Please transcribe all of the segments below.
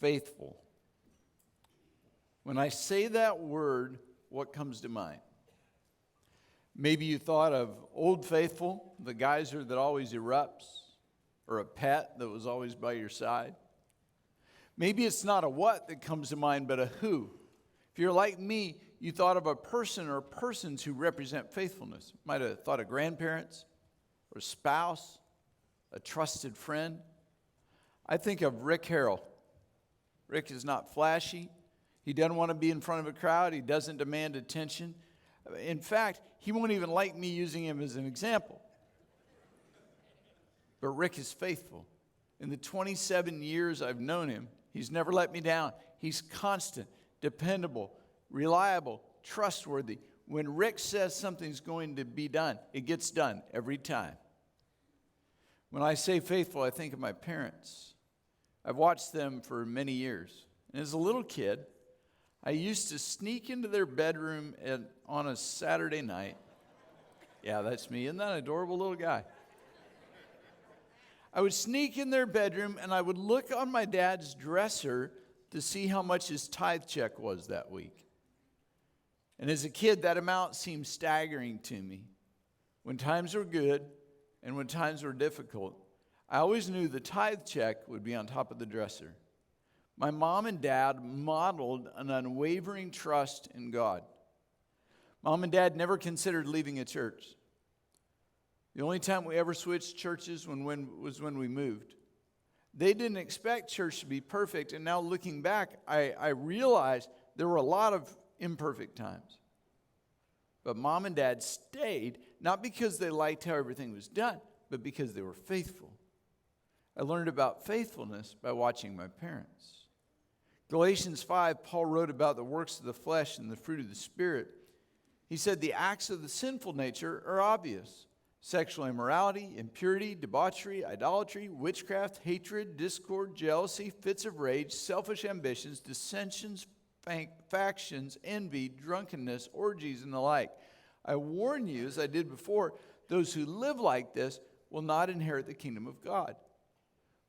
Faithful. When I say that word, what comes to mind? Maybe you thought of Old Faithful, the geyser that always erupts, or a pet that was always by your side. Maybe it's not a what that comes to mind, but a who. If you're like me, you thought of a person or persons who represent faithfulness. Might have thought of grandparents, or a spouse, a trusted friend. I think of Rick Harrell. Rick is not flashy. He doesn't want to be in front of a crowd. He doesn't demand attention. In fact, he won't even like me using him as an example. But Rick is faithful. In the 27 years I've known him, he's never let me down. He's constant, dependable, reliable, trustworthy. When Rick says something's going to be done, it gets done every time. When I say faithful, I think of my parents. I've watched them for many years. And as a little kid, I used to sneak into their bedroom on a Saturday night. Yeah, that's me. Isn't that an adorable little guy? I would sneak in their bedroom and I would look on my dad's dresser to see how much his tithe check was that week. And as a kid, that amount seemed staggering to me. When times were good and when times were difficult, I always knew the tithe check would be on top of the dresser. My mom and dad modeled an unwavering trust in God. Mom and dad never considered leaving a church. The only time we ever switched churches was when we moved. They didn't expect church to be perfect, and now looking back, I realized there were a lot of imperfect times. But mom and dad stayed, not because they liked how everything was done, but because they were faithful. I learned about faithfulness by watching my parents. Galatians 5, Paul wrote about the works of the flesh and the fruit of the Spirit. He said the acts of the sinful nature are obvious. Sexual immorality, impurity, debauchery, idolatry, witchcraft, hatred, discord, jealousy, fits of rage, selfish ambitions, dissensions, factions, envy, drunkenness, orgies, and the like. I warn you, as I did before, those who live like this will not inherit the kingdom of God.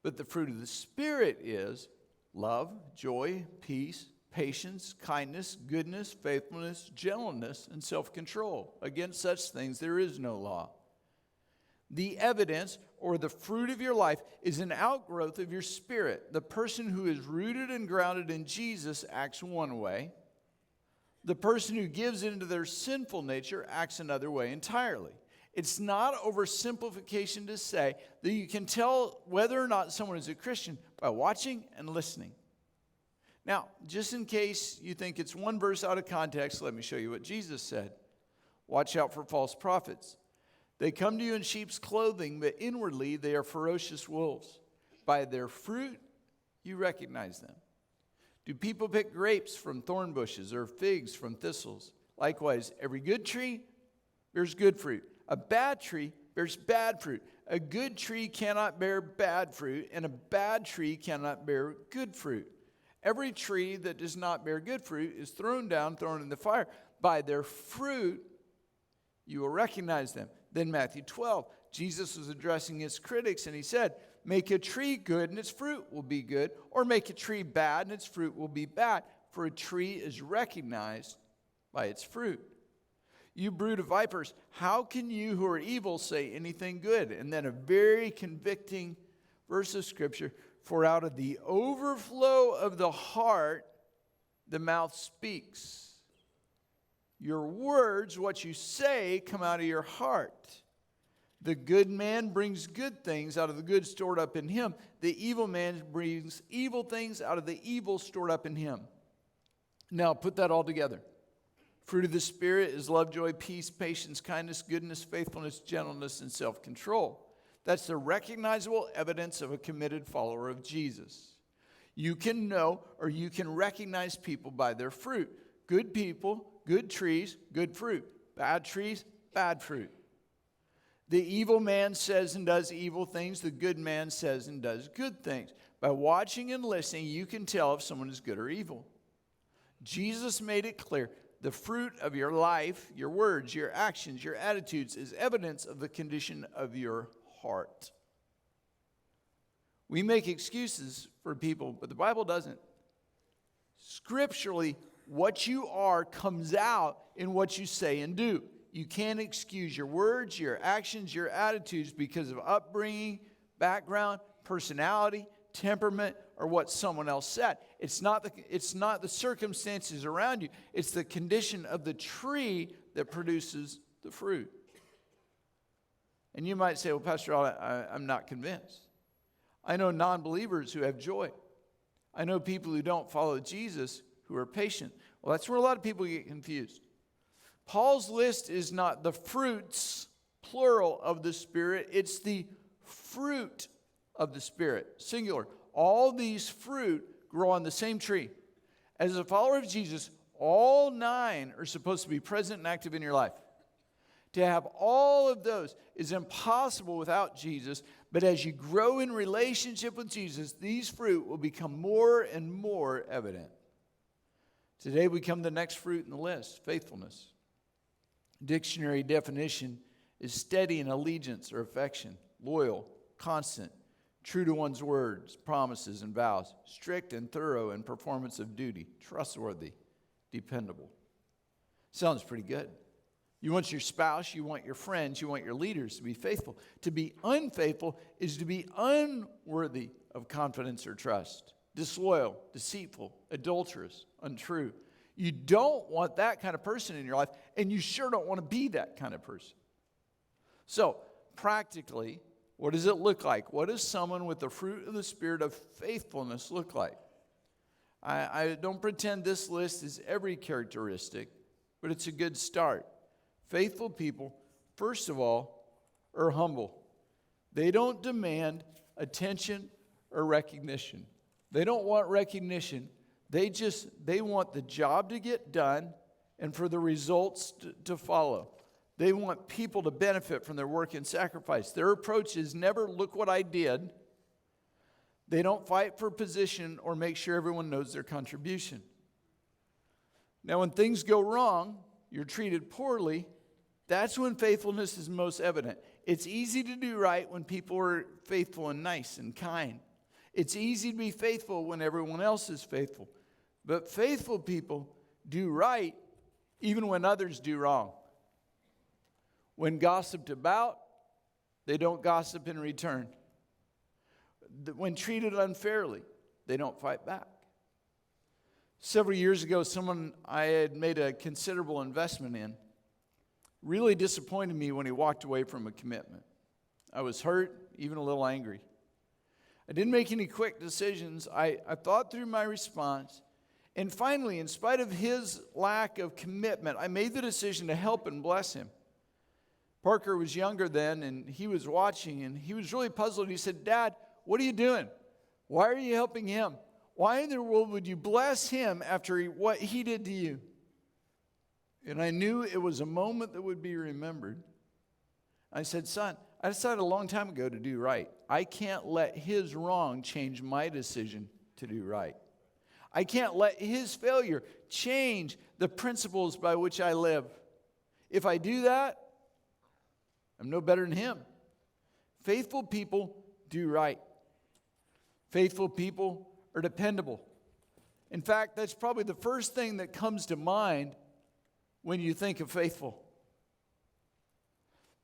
But the fruit of the Spirit is love, joy, peace, patience, kindness, goodness, faithfulness, gentleness, and self-control. Against such things there is no law. The evidence or the fruit of your life is an outgrowth of your spirit. The person who is rooted and grounded in Jesus acts one way. The person who gives into their sinful nature acts another way entirely. It's not oversimplification to say that you can tell whether or not someone is a Christian by watching and listening. Now, just in case you think it's one verse out of context, let me show you what Jesus said. Watch out for false prophets. They come to you in sheep's clothing, but inwardly they are ferocious wolves. By their fruit, you recognize them. Do people pick grapes from thorn bushes or figs from thistles? Likewise, every good tree bears good fruit. A bad tree bears bad fruit. A good tree cannot bear bad fruit, and a bad tree cannot bear good fruit. Every tree that does not bear good fruit is thrown down, thrown in the fire. By their fruit, you will recognize them. Then Matthew 12, Jesus was addressing his critics, and he said, make a tree good and its fruit will be good, or make a tree bad and its fruit will be bad, for a tree is recognized by its fruit. You brood of vipers, how can you who are evil say anything good? And then a very convicting verse of Scripture, for out of the overflow of the heart, the mouth speaks. Your words, what you say, come out of your heart. The good man brings good things out of the good stored up in him. The evil man brings evil things out of the evil stored up in him. Now, put that all together. Fruit of the Spirit is love, joy, peace, patience, kindness, goodness, faithfulness, gentleness, and self-control. That's the recognizable evidence of a committed follower of Jesus. You can know or you can recognize people by their fruit. Good people, good trees, good fruit. Bad trees, bad fruit. The evil man says and does evil things. The good man says and does good things. By watching and listening, you can tell if someone is good or evil. Jesus made it clear. The fruit of your life, your words, your actions, your attitudes is evidence of the condition of your heart. We make excuses for people, but the Bible doesn't. Scripturally, what you are comes out in what you say and do. You can't excuse your words, your actions, your attitudes because of upbringing, background, personality, temperament, or what someone else said. It's not the circumstances around you. It's the condition of the tree that produces the fruit. And you might say, well, Pastor, I'm not convinced. I know non-believers who have joy. I know people who don't follow Jesus who are patient. Well, that's where a lot of people get confused. Paul's list is not the fruits, plural, of the Spirit. It's the fruit of the Spirit, singular. All these fruit grow on the same tree. As a follower of Jesus, all 9 are supposed to be present and active in your life. To have all of those is impossible without Jesus, but as you grow in relationship with Jesus, these fruit will become more and more evident. Today we come to the next fruit in the list, faithfulness. Dictionary definition is steady in allegiance or affection, loyal, constant, true to one's words, promises, and vows, strict and thorough in performance of duty, trustworthy, dependable. Sounds pretty good. You want your spouse, you want your friends, you want your leaders to be faithful. To be unfaithful is to be unworthy of confidence or trust, disloyal, deceitful, adulterous, untrue. You don't want that kind of person in your life, and you sure don't want to be that kind of person. So, practically, what does it look like? What does someone with the fruit of the Spirit of faithfulness look like? I don't pretend this list is every characteristic, but it's a good start. Faithful people, first of all, are humble. They don't demand attention or recognition. They don't want recognition. They want the job to get done and for the results to follow. They want people to benefit from their work and sacrifice. Their approach is never, look what I did. They don't fight for position or make sure everyone knows their contribution. Now, when things go wrong, you're treated poorly, that's when faithfulness is most evident. It's easy to do right when people are faithful and nice and kind. It's easy to be faithful when everyone else is faithful. But faithful people do right even when others do wrong. When gossiped about, they don't gossip in return. When treated unfairly, they don't fight back. Several years ago, someone I had made a considerable investment in really disappointed me when he walked away from a commitment. I was hurt, even a little angry. I didn't make any quick decisions. I thought through my response. And finally, in spite of his lack of commitment, I made the decision to help and bless him. Parker was younger then, and he was watching, and he was really puzzled. He said, Dad, what are you doing? Why are you helping him? Why in the world would you bless him after what he did to you? And I knew it was a moment that would be remembered. I said, son, I decided a long time ago to do right. I can't let his wrong change my decision to do right. I can't let his failure change the principles by which I live. If I do that, I'm no better than him. Faithful people do right. Faithful people are dependable. In fact, that's probably the first thing that comes to mind when you think of faithful.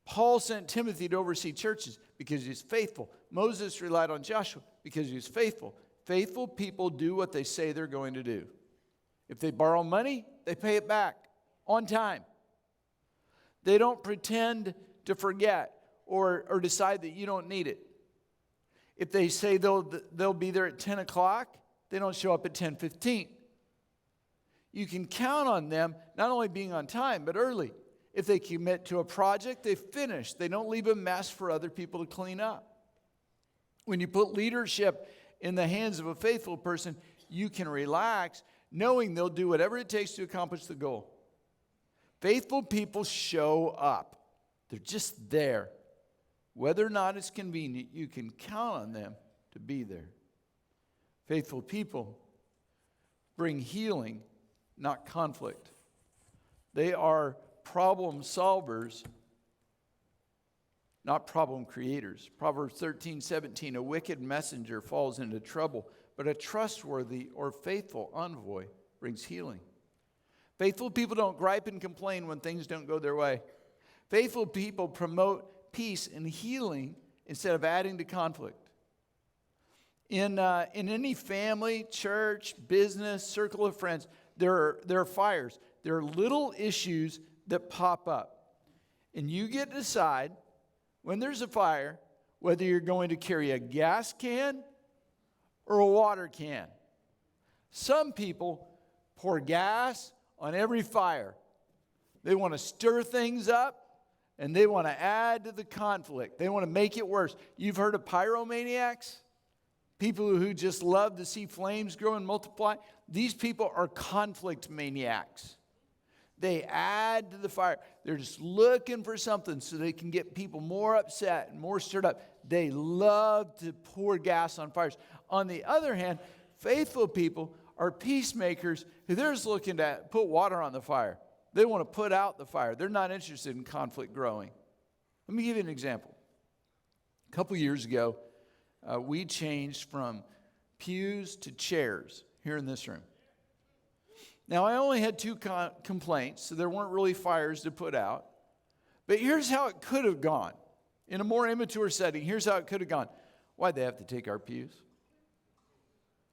Paul sent Timothy to oversee churches because he was faithful. Moses relied on Joshua because he was faithful. Faithful people do what they say they're going to do. If they borrow money, they pay it back on time. They don't pretend to forget or decide that you don't need it. If they say they'll be there at 10 o'clock, they don't show up at 10:15. You can count on them not only being on time, but early. If they commit to a project, they finish. They don't leave a mess for other people to clean up. When you put leadership in the hands of a faithful person, you can relax knowing they'll do whatever it takes to accomplish the goal. Faithful people show up. They're just there. Whether or not it's convenient, you can count on them to be there. Faithful people bring healing, not conflict. They are problem solvers, not problem creators. Proverbs 13:17, a wicked messenger falls into trouble, but a trustworthy or faithful envoy brings healing. Faithful people don't gripe and complain when things don't go their way. Faithful people promote peace and healing instead of adding to conflict. In any family, church, business, circle of friends, there are fires. There are little issues that pop up. And you get to decide when there's a fire whether you're going to carry a gas can or a water can. Some people pour gas on every fire. They want to stir things up and they want to add to the conflict. They want to make it worse. You've heard of pyromaniacs? People who just love to see flames grow and multiply. These people are conflict maniacs. They add to the fire. They're just looking for something so they can get people more upset and more stirred up. They love to pour gas on fires. On the other hand, faithful people are peacemakers who they're just looking to put water on the fire. They want to put out the fire. They're not interested in conflict growing. Let me give you an example. A couple years ago, we changed from pews to chairs here in this room. Now, I only had 2 complaints, so there weren't really fires to put out. But here's how it could have gone. In a more immature setting, here's how it could have gone. Why'd they have to take our pews?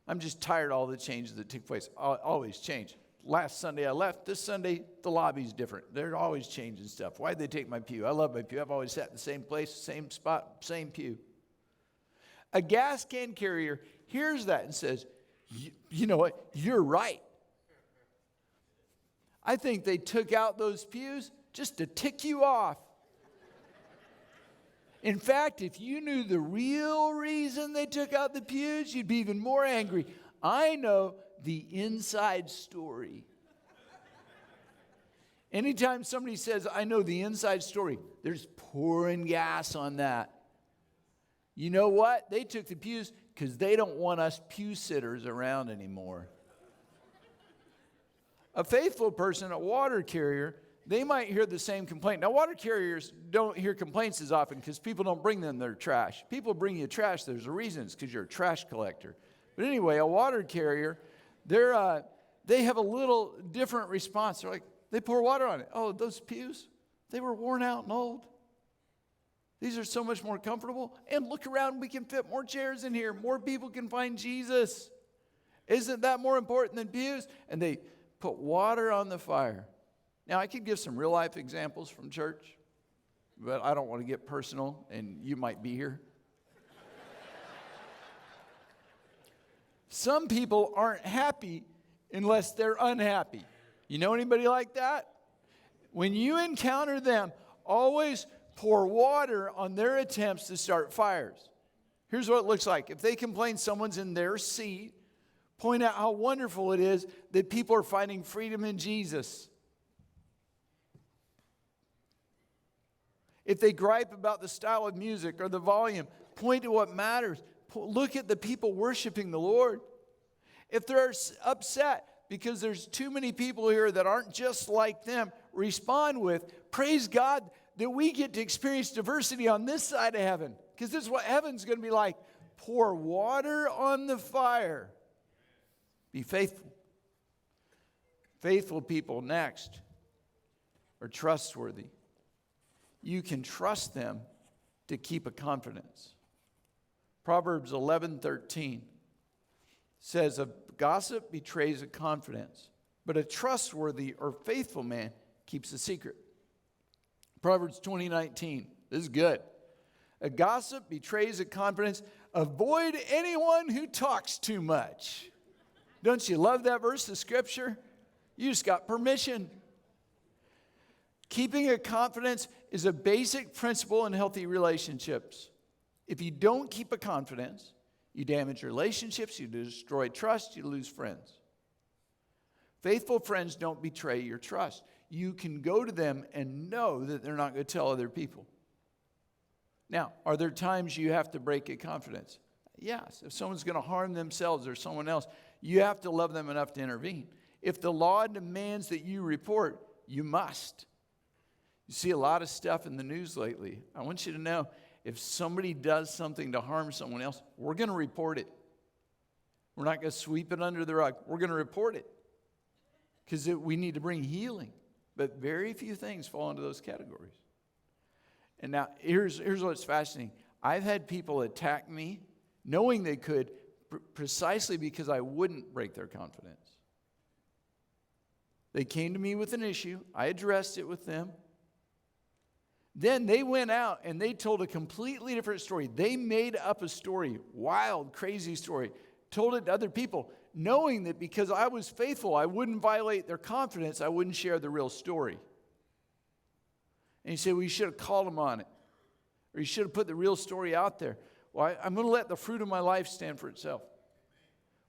I'm just tired of all the changes that took place. Always change. Last Sunday I left. This Sunday, the lobby's different. They're always changing stuff. Why'd they take my pew? I love my pew. I've always sat in the same place, same spot, same pew. A gas can carrier hears that and says, you know what? You're right. I think they took out those pews just to tick you off. In fact, if you knew the real reason they took out the pews, you'd be even more angry. I know the inside story. Anytime somebody says, I know the inside story, there's pouring gas on that. You know what? They took the pews because they don't want us pew sitters around anymore. A faithful person, a water carrier, they might hear the same complaint. Now, water carriers don't hear complaints as often because people don't bring them their trash. People bring you trash. There's a reason. It's because you're a trash collector. But anyway, a water carrier, they have a little different response. They're like, they pour water on it. Oh, those pews, they were worn out and old. These are so much more comfortable. And look around, we can fit more chairs in here. More people can find Jesus. Isn't that more important than pews? And they put water on the fire. Now, I could give some real-life examples from church, but I don't want to get personal, and you might be here. Some people aren't happy unless they're unhappy. You know anybody like that? When you encounter them, always pour water on their attempts to start fires. Here's what it looks like. If they complain someone's in their seat, point out how wonderful it is that people are finding freedom in Jesus. If they gripe about the style of music or the volume, point to what matters. Look at the people worshiping the Lord. If they're upset because there's too many people here that aren't just like them, respond with, praise God that we get to experience diversity on this side of heaven. Because this is what heaven's going to be like. Pour water on the fire. Be faithful. Faithful people, next, are trustworthy. You can trust them to keep a confidence. Proverbs 11:13 says, a gossip betrays a confidence, but a trustworthy or faithful man keeps a secret. Proverbs 20:19, this is good. A gossip betrays a confidence. Avoid anyone who talks too much. Don't you love that verse of Scripture? You just got permission. Keeping a confidence is a basic principle in healthy relationships. If you don't keep a confidence, you damage relationships, you destroy trust, you lose friends. Faithful friends don't betray your trust. You can go to them and know that they're not going to tell other people. Now, are there times you have to break a confidence? Yes. If someone's going to harm themselves or someone else, you have to love them enough to intervene. If the law demands that you report, you must. You see a lot of stuff in the news lately. I want you to know, if somebody does something to harm someone else, we're going to report it. We're not going to sweep it under the rug. We're going to report it because we need to bring healing. But very few things fall into those categories. And now, here's what's fascinating. I've had people attack me knowing they could precisely because I wouldn't break their confidence. They came to me with an issue. I addressed it with them. Then they went out and they told a completely different story. They made up a story, wild, crazy story, told it to other people, knowing that because I was faithful, I wouldn't violate their confidence, I wouldn't share the real story. And you say, well, you should have called them on it. Or you should have put the real story out there. Well, I'm going to let the fruit of my life stand for itself.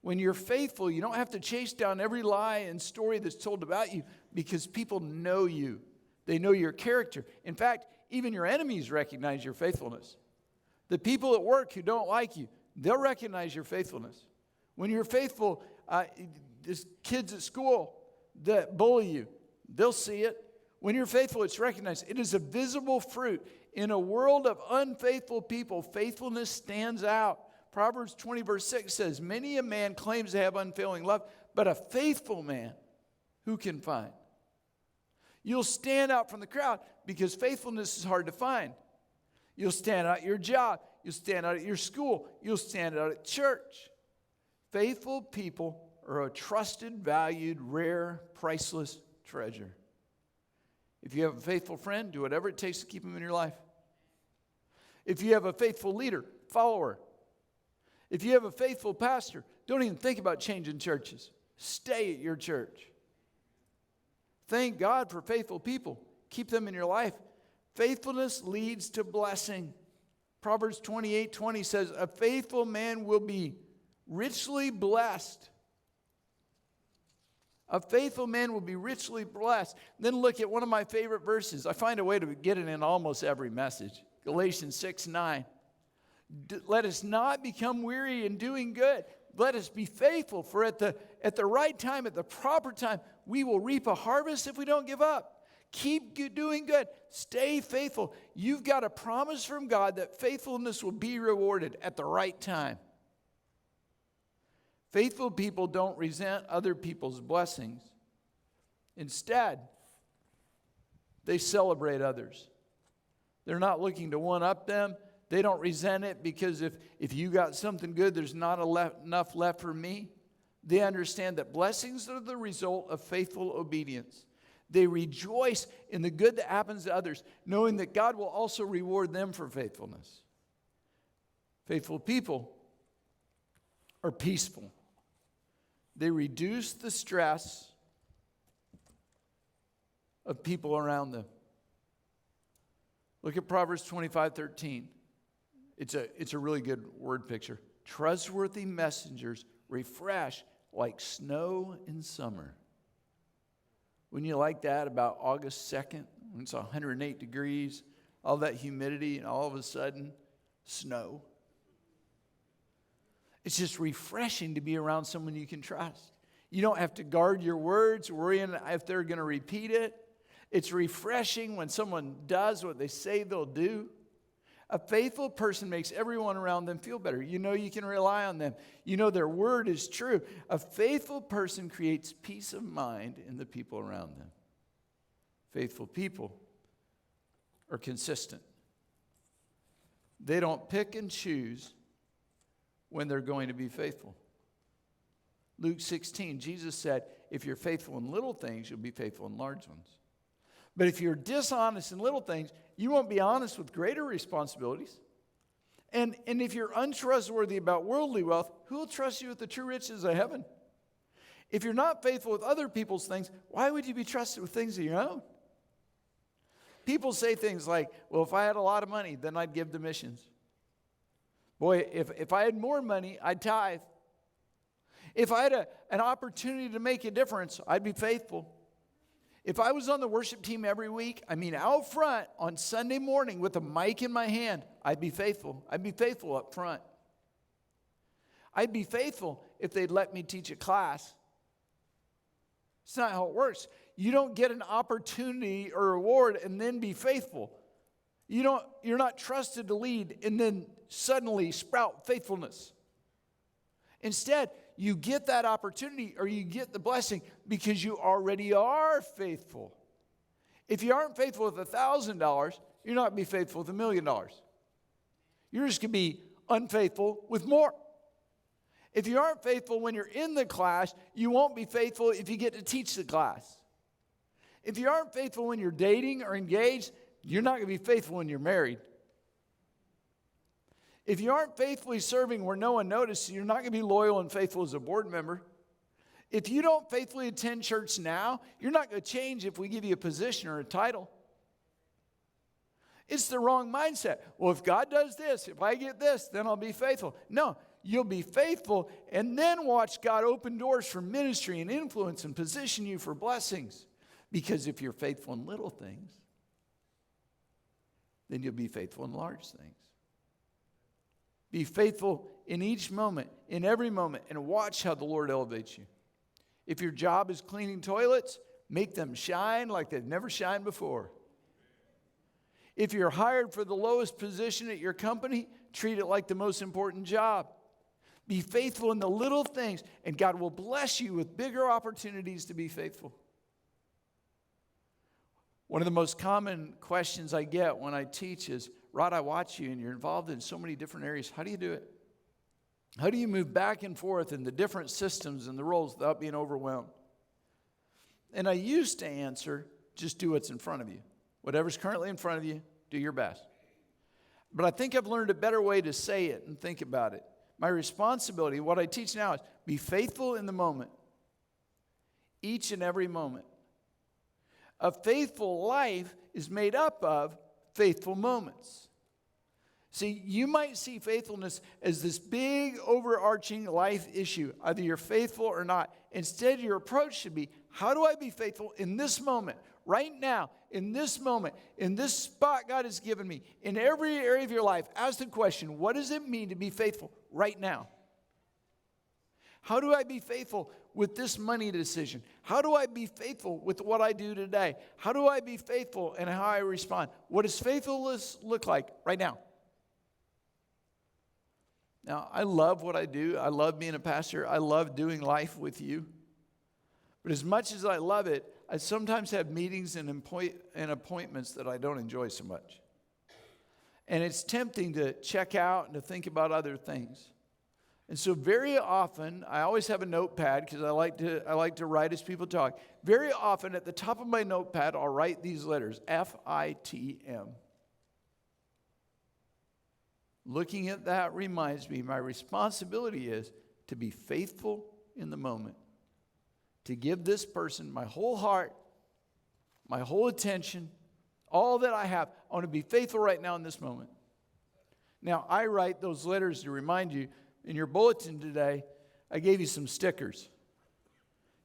When you're faithful, you don't have to chase down every lie and story that's told about you because people know you. They know your character. In fact, even your enemies recognize your faithfulness. The people at work who don't like you, they'll recognize your faithfulness. When you're faithful, there's kids at school that bully you, they'll see it. When you're faithful, it's recognized. It is a visible fruit. In a world of unfaithful people, faithfulness stands out. Proverbs 20 verse 6 says, many a man claims to have unfailing love, but a faithful man, who can find? You'll stand out from the crowd because faithfulness is hard to find. You'll stand out at your job. You'll stand out at your school. You'll stand out at church. Faithful people are a trusted, valued, rare, priceless treasure. If you have a faithful friend, do whatever it takes to keep him in your life. If you have a faithful leader, follower. If you have a faithful pastor, don't even think about changing churches. Stay at your church. Thank God for faithful people. Keep them in your life. Faithfulness leads to blessing. Proverbs 28:20 says, a faithful man will be richly blessed. A faithful man will be richly blessed. Then look at one of my favorite verses. I find a way to get it in almost every message. Galatians 6:9. Let us not become weary in doing good. Let us be faithful, for at the right time, at the proper time, we will reap a harvest if we don't give up. Keep doing good. Stay faithful. You've got a promise from God that faithfulness will be rewarded at the right time. Faithful people don't resent other people's blessings. Instead, they celebrate others. They're not looking to one-up them. They don't resent it because if you got something good, there's not enough left for me. They understand that blessings are the result of faithful obedience. They rejoice in the good that happens to others, knowing that God will also reward them for faithfulness. Faithful people are peaceful. They reduce the stress of people around them. Look at Proverbs 25:13. It's a really good word picture. Trustworthy messengers refresh like snow in summer. Wouldn't you like that about August 2nd, when it's 108 degrees, all that humidity, and all of a sudden, snow? It's just refreshing to be around someone you can trust. You don't have to guard your words, worrying if they're going to repeat it. It's refreshing when someone does what they say they'll do. A faithful person makes everyone around them feel better. You know you can rely on them. You know their word is true. A faithful person creates peace of mind in the people around them. Faithful people are consistent. They don't pick and choose when they're going to be faithful. Luke 16, Jesus said, if you're faithful in little things, you'll be faithful in large ones. But if you're dishonest in little things, you won't be honest with greater responsibilities. And if you're untrustworthy about worldly wealth, who will trust you with the true riches of heaven? If you're not faithful with other people's things, why would you be trusted with things of your own? People say things like, well, if I had a lot of money, then I'd give to missions. Boy, if I had more money, I'd tithe. If I had an opportunity to make a difference, I'd be faithful. If I was on the worship team every week, out front on Sunday morning with a mic in my hand, I'd be faithful. I'd be faithful up front. I'd be faithful if they'd let me teach a class. It's not how it works. You don't get an opportunity or reward and then be faithful. You're not trusted to lead and then suddenly sprout faithfulness. Instead, you get that opportunity or you get the blessing because you already are faithful. If you aren't faithful with $1,000, you're not going to be faithful with $1 million. You're just going to be unfaithful with more. If you aren't faithful when you're in the class, you won't be faithful if you get to teach the class. If you aren't faithful when you're dating or engaged, you're not going to be faithful when you're married. If you aren't faithfully serving where no one notices, you're not going to be loyal and faithful as a board member. If you don't faithfully attend church now, you're not going to change if we give you a position or a title. It's the wrong mindset. Well, if God does this, if I get this, then I'll be faithful. No, you'll be faithful and then watch God open doors for ministry and influence and position you for blessings. Because if you're faithful in little things, then you'll be faithful in large things. Be faithful in each moment, in every moment, and watch how the Lord elevates you. If your job is cleaning toilets, make them shine like they've never shined before. If you're hired for the lowest position at your company, treat it like the most important job. Be faithful in the little things, and God will bless you with bigger opportunities to be faithful. One of the most common questions I get when I teach is, Rod, I watch you and you're involved in so many different areas. How do you do it? How do you move back and forth in the different systems and the roles without being overwhelmed? And I used to answer, just do what's in front of you. Whatever's currently in front of you, do your best. But I think I've learned a better way to say it and think about it. My responsibility, what I teach now is be faithful in the moment. Each and every moment. A faithful life is made up of faithful moments. See, you might see faithfulness as this big overarching life issue. Either you're faithful or not. Instead, your approach should be, how do I be faithful in this moment? Right now, in this moment, in this spot God has given me, in every area of your life, ask the question, what does it mean to be faithful right now? How do I be faithful with this money decision? How do I be faithful with what I do today? How do I be faithful in how I respond? What does faithfulness look like right now? Now, I love what I do. I love being a pastor. I love doing life with you. But as much as I love it, I sometimes have meetings and appointments that I don't enjoy so much. And it's tempting to check out and to think about other things. And so very often, I always have a notepad because I like to write as people talk. Very often at the top of my notepad, I'll write these letters, FITM. Looking at that reminds me my responsibility is to be faithful in the moment. To give this person my whole heart, my whole attention, all that I have. I want to be faithful right now in this moment. Now, I write those letters to remind you. In your bulletin today, I gave you some stickers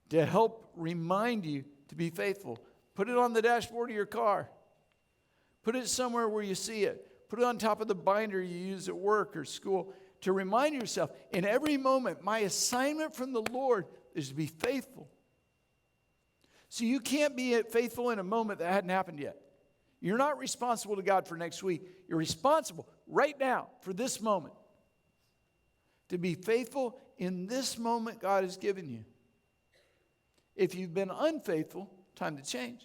to help remind you to be faithful. Put it on the dashboard of your car. Put it somewhere where you see it. Put it on top of the binder you use at work or school to remind yourself, in every moment, my assignment from the Lord is to be faithful. So you can't be faithful in a moment that hadn't happened yet. You're not responsible to God for next week. You're responsible right now for this moment. To be faithful in this moment God has given you. If you've been unfaithful, time to change.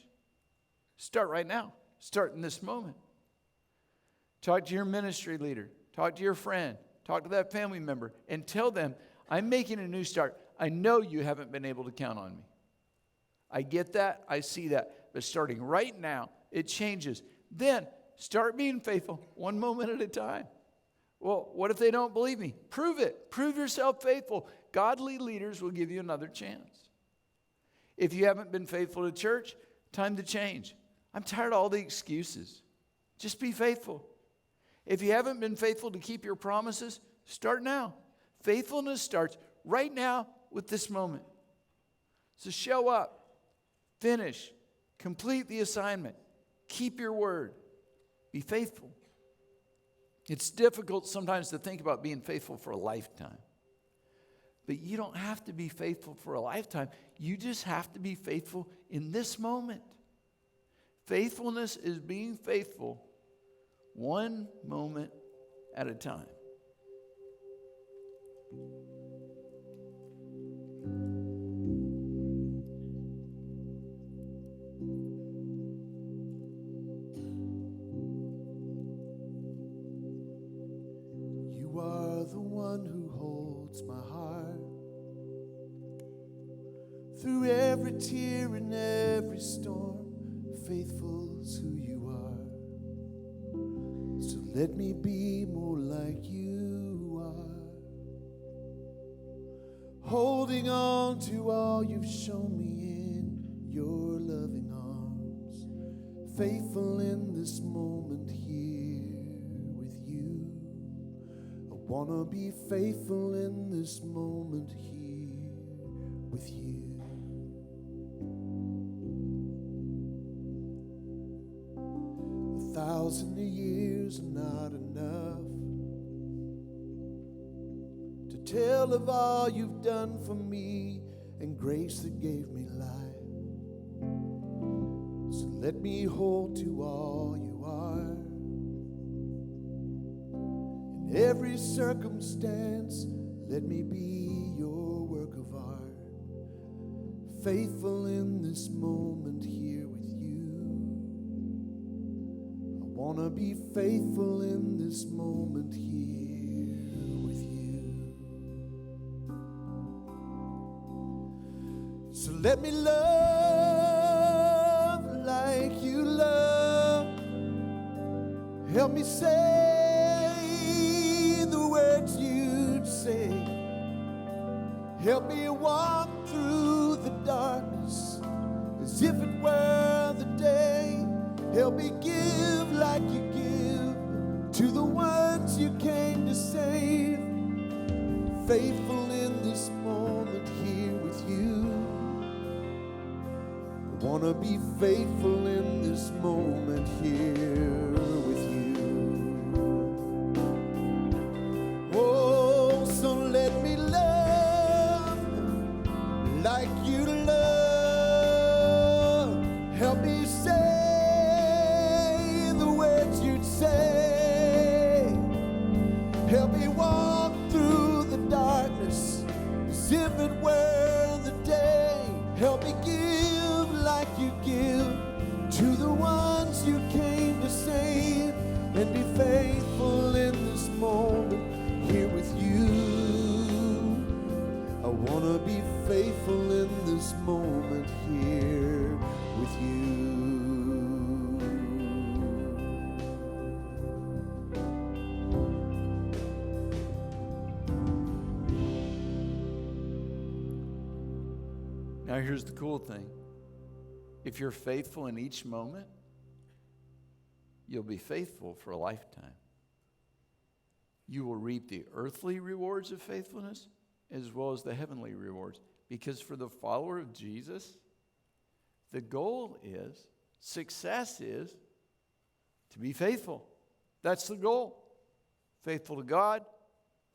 Start right now. Start in this moment. Talk to your ministry leader. Talk to your friend. Talk to that family member and tell them, I'm making a new start. I know you haven't been able to count on me. I get that. I see that. But starting right now, it changes. Then start being faithful one moment at a time. Well, what if they don't believe me? Prove it. Prove yourself faithful. Godly leaders will give you another chance. If you haven't been faithful to church, time to change. I'm tired of all the excuses. Just be faithful. If you haven't been faithful to keep your promises, start now. Faithfulness starts right now with this moment. So show up, finish, complete the assignment, keep your word, be faithful. It's difficult sometimes to think about being faithful for a lifetime. But you don't have to be faithful for a lifetime. You just have to be faithful in this moment. Faithfulness is being faithful one moment at a time. You are the one who holds my heart through every tear and every storm. Faithful's who you are. So let me be more like you are, holding on to all you've shown me in your loving arms. Faithful in this moment here with you. I want to be faithful in this moment here with you. 1,000 years are not enough to tell of all you've done for me and grace that gave me life. So let me hold to all you are. In every circumstance, let me be your work of art. Faithful in this moment here with you. I want to be faithful in this moment here with you. So let me love like you love. Help me say the words you'd say. Help me walk through the darkness as if it were the day. Help me give like you give to the ones you came to save. Faithful in this moment here with you. I want to be faithful in this moment here with you. Oh, so let me love like you love. Help me say the words you'd say. Help me walk through the darkness as if it were the day. Help me give like you give to the ones you came to save, and be faithful in this moment here with you. I want to be faithful in this moment here with you. Now here's the cool thing. If you're faithful in each moment, you'll be faithful for a lifetime. You will reap the earthly rewards of faithfulness as well as the heavenly rewards. Because for the follower of Jesus, the goal is, success is, to be faithful. That's the goal. Faithful to God,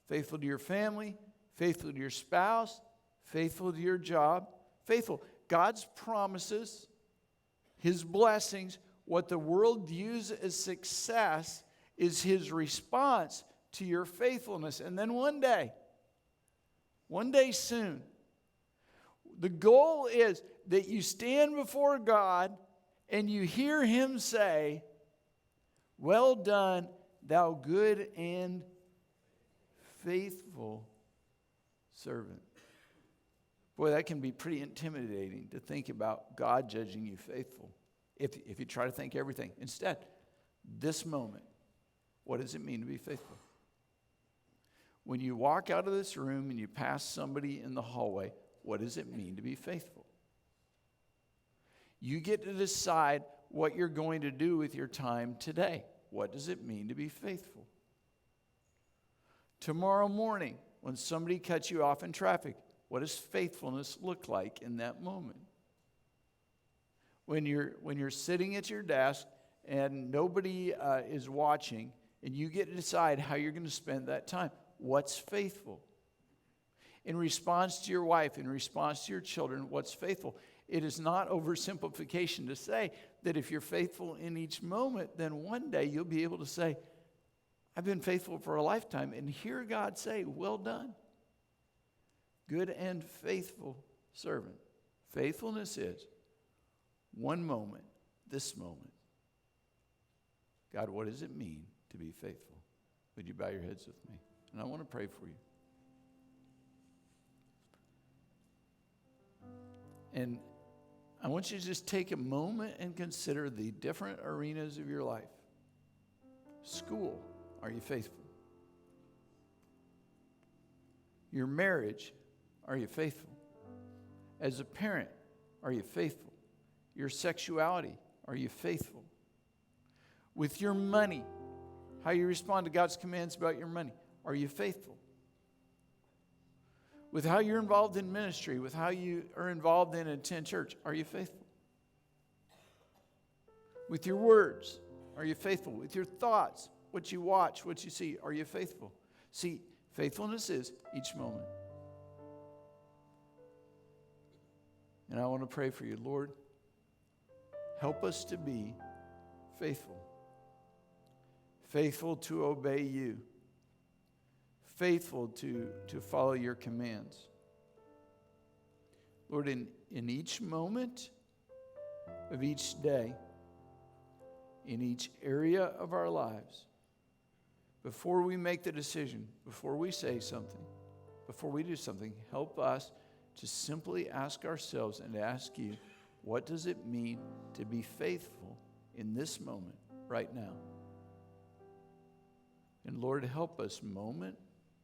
faithful to your family, faithful to your spouse, faithful to your job, faithful. God's promises, His blessings, what the world views as success is His response to your faithfulness. And then one day soon, the goal is that you stand before God and you hear Him say, "Well done, thou good and faithful servant." Boy, that can be pretty intimidating to think about God judging you faithful if you try to think everything. Instead, this moment, what does it mean to be faithful? When you walk out of this room and you pass somebody in the hallway, what does it mean to be faithful? You get to decide what you're going to do with your time today. What does it mean to be faithful? Tomorrow morning, when somebody cuts you off in traffic, what does faithfulness look like in that moment? When you're sitting at your desk and nobody is watching, and you get to decide how you're going to spend that time, what's faithful? in response to your wife, in response to your children, what's faithful. It is not oversimplification to say that if you're faithful in each moment, then one day you'll be able to say, I've been faithful for a lifetime, and hear God say, well done, good and faithful servant. Faithfulness is one moment, this moment. God, what does it mean to be faithful? Would you bow your heads with me? And I want to pray for you. And I want you to just take a moment and consider the different arenas of your life. School, are you faithful? Your marriage, are you faithful? As a parent, are you faithful? Your sexuality, are you faithful? With your money, how you respond to God's commands about your money, are you faithful? With how you're involved in ministry, with how you are involved in attend church, are you faithful? With your words, are you faithful? With your thoughts, what you watch, what you see, are you faithful? See, faithfulness is each moment. And I want to pray for you, Lord, help us to be faithful. Faithful to obey you. Faithful to follow your commands. Lord, in each moment of each day, in each area of our lives, before we make the decision, before we say something, before we do something, help us to simply ask ourselves and ask you, what does it mean to be faithful in this moment, right now? And Lord, help us moment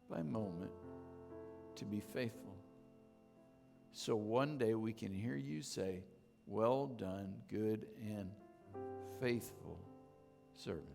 by moment to be faithful. So one day we can hear you say, well done, good and faithful servant.